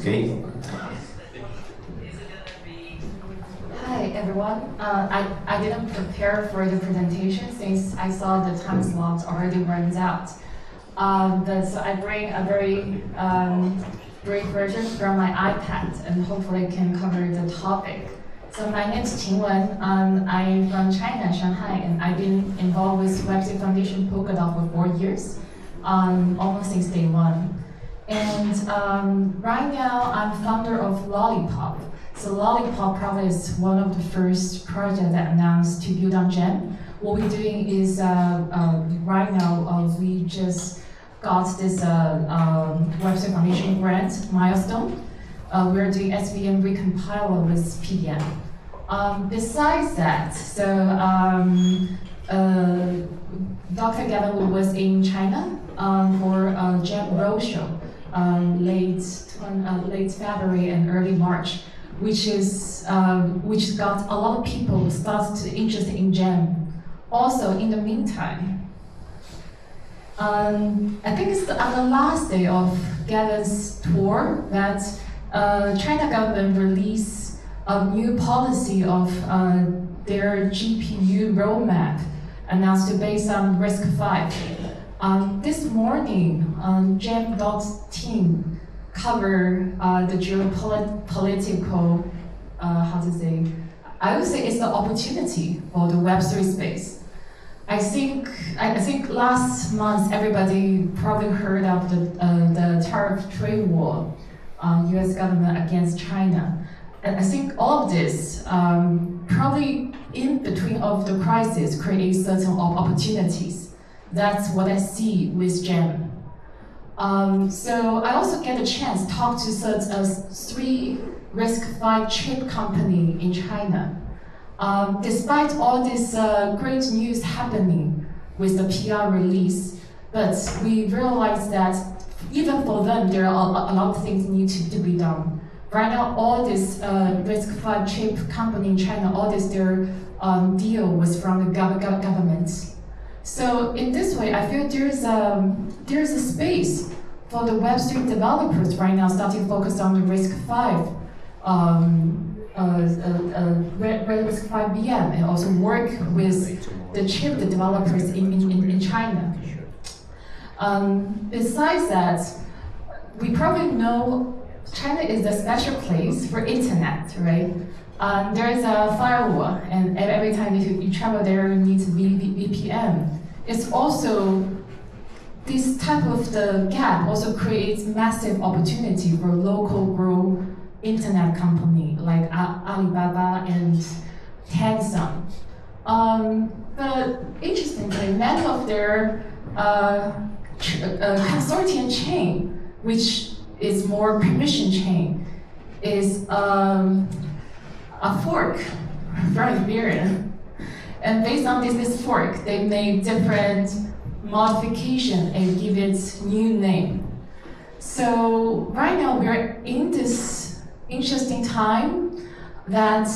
Okay. Hi everyone. I didn't prepare for the presentation since I saw the time slot already runs out. So I bring a very brief version from my iPad and hopefully can cover the topic. So my name is Qingwen. I'm from China, Shanghai, and I've been involved with Web3 Foundation Polkadot for 4 years, almost since day one. And right now I'm founder of Lollipop. So Lollipop probably is one of the first projects that announced to build on Gem. What we're doing is right now we just got this Web3 Foundation grant milestone. We're doing SVM recompiler with PDM. Besides that, so Dr. Gavin Wu was in China for a Gem roadshow late February and early March, which got a lot of people started interested in Gem. Also, in the meantime, I think it's on the last day of Gavin's tour that China government released a new policy of their GPU roadmap announced based on RISC-V. This morning, Gem.team cover the geopolitical, I would say it's the opportunity for the Web3 space. I think last month everybody probably heard of the tariff trade war, U.S. government against China. And I think all of this probably in between of the crisis creates certain opportunities. That's what I see with Gem. So I also get a chance to talk to 3 RISC-V chip company in China. Despite all this great news happening with the PR release, but we realize that even for them, there are a lot of things need to be done. Right now, all this RISC-V chip company in China, all this their deal was from the government. So in this way, I feel there's a space for the Web3 developers right now starting to focus on the RISC-V, RISC-V VM, and also work with the chip developers in China. Besides that, we probably know China is a special place for internet, right? There is a firewall, and every time you travel there, you need VPN. It's also, this type of the gap also creates massive opportunity for local grow internet company like Alibaba and Tencent. But interestingly, many of their consortium chain, which is more permission chain, is a fork from Ethereum. And based on this fork, they made different modification and give it new name. So right now we're in this interesting time that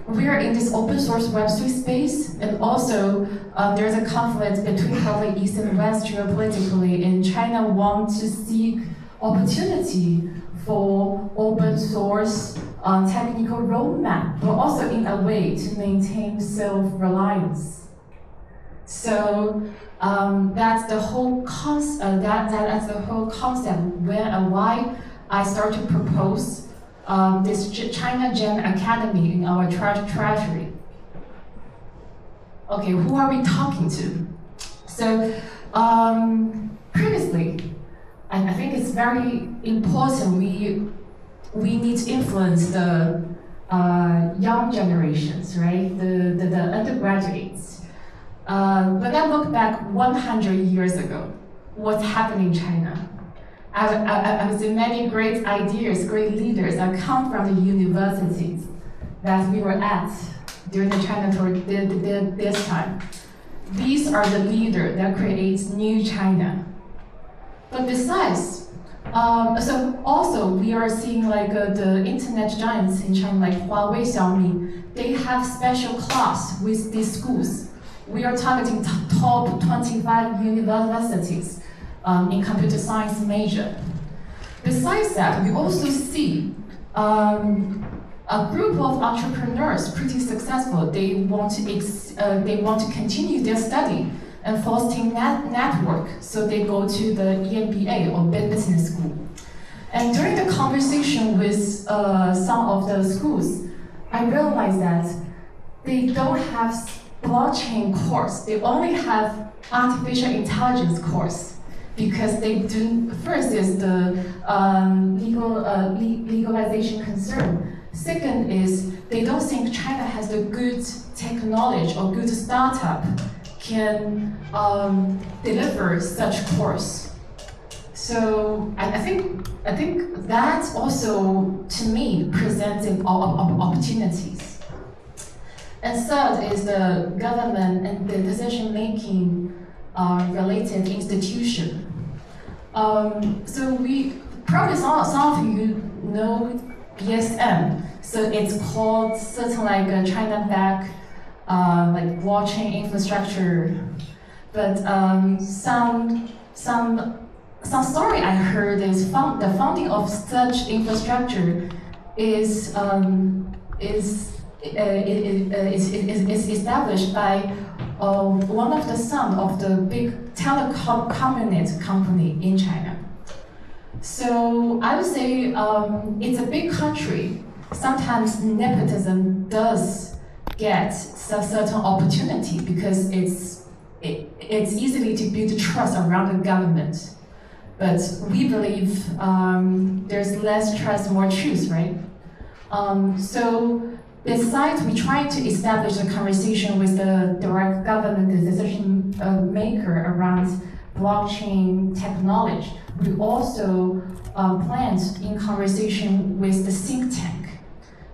we're in this open source Web3 space, and also there's a conflict between probably East and West geopolitically, and China wants to seek opportunity for open source technical roadmap, but also in a way to maintain self-reliance. So that's the whole that's the whole concept why I started to propose this China Gem Academy in our treasury. Okay, who are we talking to? So previously, and I think it's very important we need to influence the young generations, right? The undergraduates. When I look back 100 years ago, what's happening in China? I was in many great ideas, great leaders that come from the universities that we were at during the China tour this time. These are the leaders that create new China. But besides, so also we are seeing like the internet giants in China, like Huawei, Xiaomi, they have special class with these schools. We are targeting top 25 universities in computer science major. Besides that, we also see a group of entrepreneurs, pretty successful. They want to continue their study and fostering network, so they go to the EMBA or business school. And during the conversation with some of the schools, I realized that they don't have blockchain course. They only have artificial intelligence course, because they do. First is the legalization concern. Second is they don't think China has the good technology or good startup can deliver such course. So I think that also, to me, presented opportunities. And third is the government and the decision-making related institution. So we probably some of you know BSM. So it's called certain like China-backed like blockchain infrastructure. But some story I heard is the founding of such infrastructure is established by one of the son of the big telecom company in China. So I would say it's a big country. Sometimes nepotism does get a certain opportunity because it's easily to build trust around the government. But we believe there's less trust, more truth, right? So besides, we try to establish a conversation with the direct government decision maker around blockchain technology. We also planned in conversation with the think tank.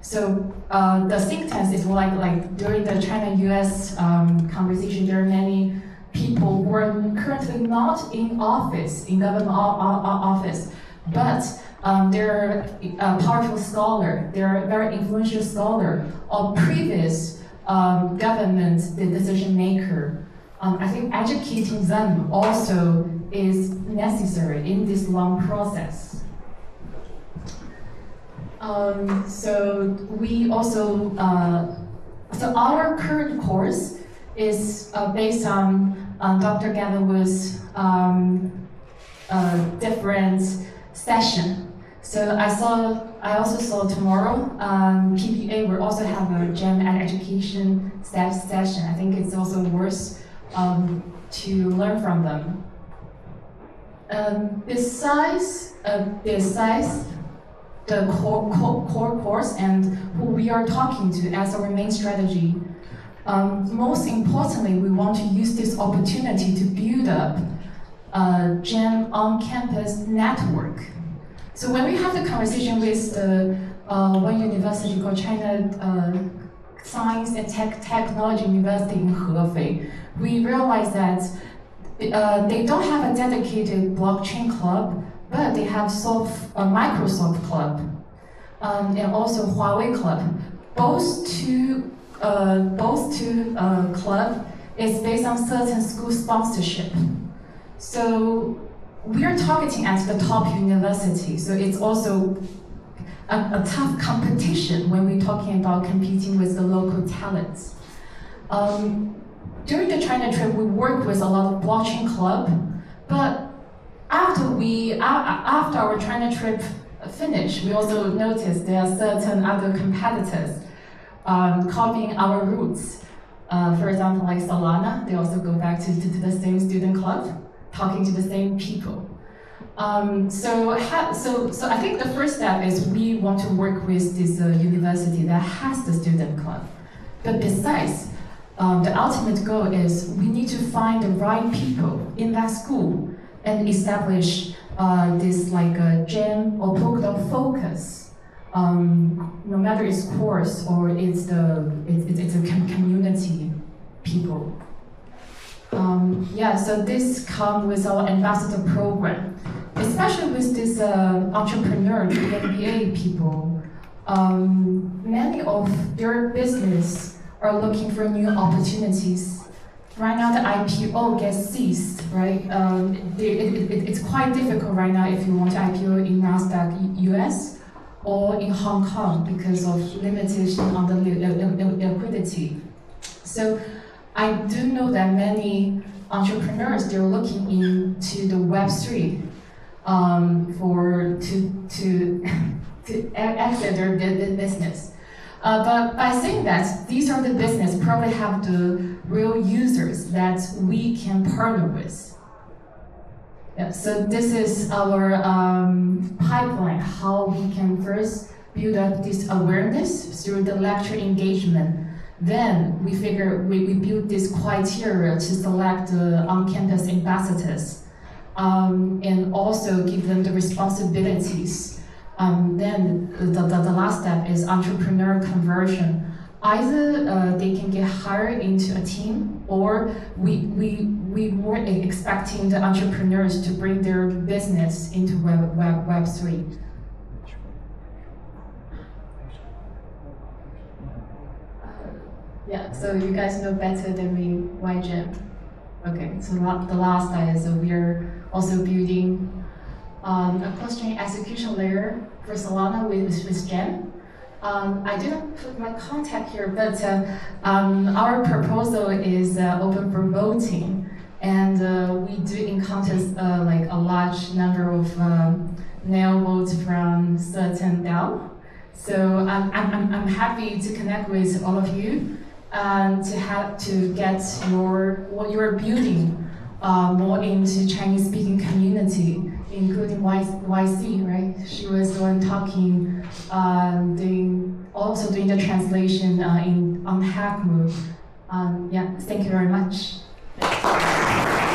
So the think tank is like during the China-US conversation, there are many people who are currently not in office, in government office, but they're a powerful scholar, they're a very influential scholar or previous government decision maker. I think educating them also is necessary in this long process. So we also, so our current course is based on Dr. Gavin Wu's different session. So I also saw tomorrow, PPA will also have a GEM and education session. I think it's also worth to learn from them. Besides the core course and who we are talking to as our main strategy, most importantly, we want to use this opportunity to build up a GEM on-campus network. So when we have the conversation with the one university called China Science and Technology University in Hefei, we realized that they don't have a dedicated blockchain club, but they have Microsoft club and also Huawei club. Both two club is based on certain school sponsorship. So we are targeting at the top university. So it's also a tough competition when we're talking about competing with the local talents. During the China trip, we work with a lot of blockchain club, but after our China trip finished, we also noticed there are certain other competitors copying our roots. For example, like Solana, they also go back to the same student club, talking to the same people. So I think the first step is we want to work with this university that has the student club. But besides, the ultimate goal is we need to find the right people in that school and establish this like a GEM or Polkadot focus. No matter its course or it's a community people. So this comes with our ambassador program, especially with this entrepreneur, the MBA people. Many of their business are looking for new opportunities. right now the IPO gets seized, right? It's quite difficult right now if you want to IPO in Nasdaq US or in Hong Kong because of limitation on the liquidity. So I do know that many entrepreneurs, they're looking into the Web3 to exit their business. But by saying that, these are the business probably have the real users that we can partner with. Yeah, so this is our pipeline, how we can first build up this awareness through the lecture engagement. Then we build this criteria to select the on-campus ambassadors and also give them the responsibilities. Then the last step is entrepreneur conversion. Either they can get hired into a team, or we were expecting the entrepreneurs to bring their business into Web3. Yeah, so you guys know better than me why GEM. Okay, so the last slide is we're also building a clustering execution layer for Solana with GEM. I didn't put my contact here, but our proposal is open for voting, and we do encounter like a large number of no votes from certain DAO. So I'm happy to connect with all of you and to get what you're building more into Chinese-speaking community, including YC, right? She was the one talking, doing the translation on Hackmove. Yeah, thank you very much.